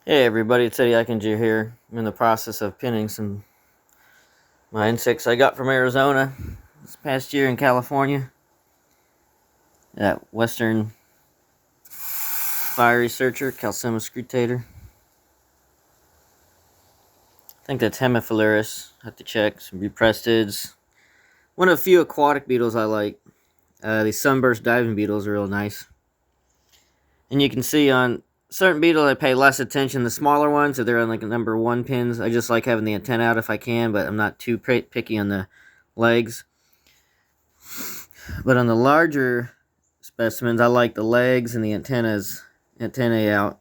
Hey everybody, it's Eddie Eichinger here. I'm in the process of pinning some my insects I got from Arizona this past year in California. That western fire researcher, Calcima scrutator. I think that's Hemiphalaris. Have to check. Some Buprestids. One of the few aquatic beetles I like. These sunburst diving beetles are real nice. And you can see on certain beetles I pay less attention. The smaller ones, if they're on like number 1 pins, I just like having the antenna out if I can, but I'm not too picky on the legs. But on the larger specimens, I like the legs and the antennae out.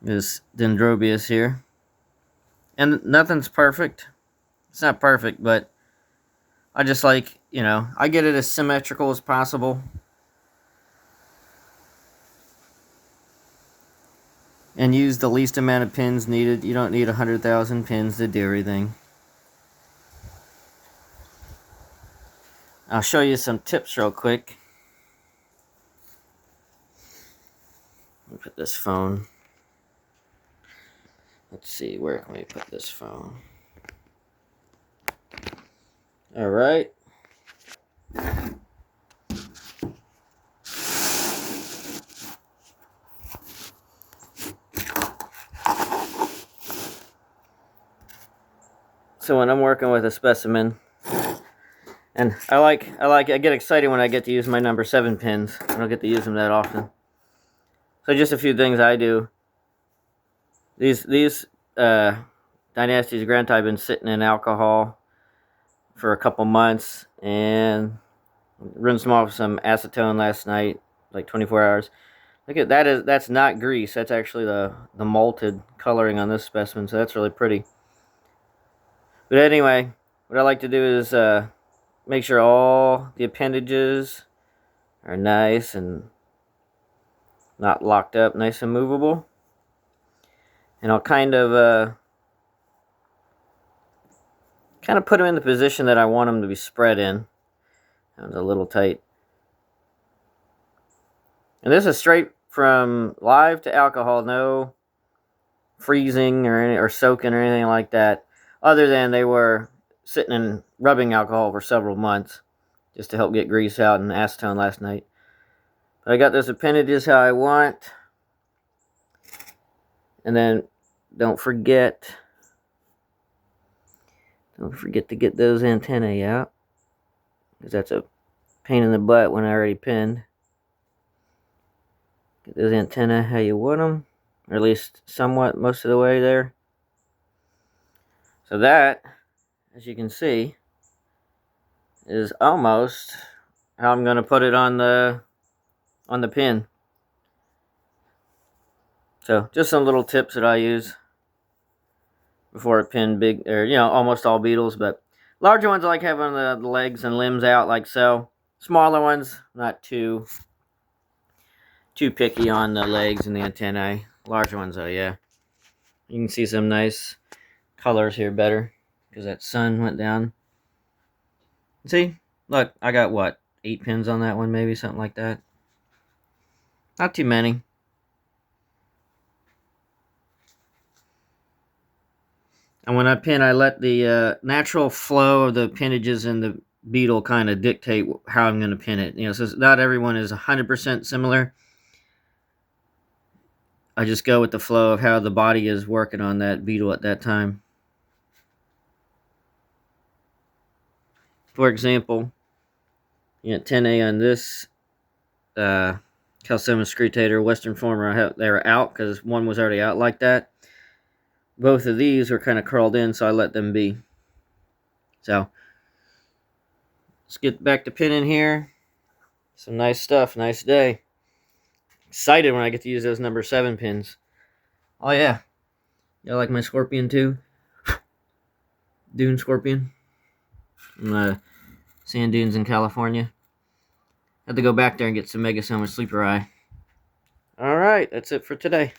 This Dendrobius here. And nothing's perfect. It's not perfect, but I just like, I get it as symmetrical as possible. And use the least amount of pins needed. You don't need 100,000 pins to do everything. I'll show you some tips real quick. Let me put this phone. Let's see, where can we put this phone? Alright. So when I'm working with a specimen, and I get excited when I get to use my number 7 pins. I don't get to use them that often. So just a few things I do. These Dynasties Grant I've been sitting in alcohol for a couple months, and rinsed them off with some acetone last night, like 24 hours. Look at that, that's not grease. That's actually the malted coloring on this specimen, so that's really pretty. But anyway, what I like to do is make sure all the appendages are nice and not locked up, nice and movable. And I'll kind of put them in the position that I want them to be spread in. That was a little tight. And this is straight from live to alcohol, no freezing or soaking or anything like that, other than they were sitting in rubbing alcohol for several months just to help get grease out and acetone last night. But I got those appendages how I want. And then don't forget to get those antennae out, because that's a pain in the butt when I already pinned. Get those antennae how you want them, or at least somewhat most of the way there. So that, as you can see, is almost how I'm going to put it on the pin. So just some little tips that I use before I pin big, or almost all beetles. But larger ones I like having the legs and limbs out like so. Smaller ones, not too picky on the legs and the antennae. Larger ones though, yeah. You can see some nice colors here better because that sun went down. See, look, I got what, 8 pins on that one, maybe something like that. Not too many. And when I pin, I let the natural flow of the appendages in the beetle kind of dictate how I'm going to pin it. So not everyone is 100% similar. I just go with the flow of how the body is working on that beetle at that time. For example, the antennae on this Calcima scrutator Western former, they were out because one was already out like that. Both of these were kind of curled in, so I let them be. So let's get back to pinning here. Some nice stuff, nice day. Excited when I get to use those number 7 pins. Oh yeah, y'all like my scorpion too? Dune scorpion. From the sand dunes in California. Had to go back there and get some Megasoma sleeper eye. Alright, that's it for today.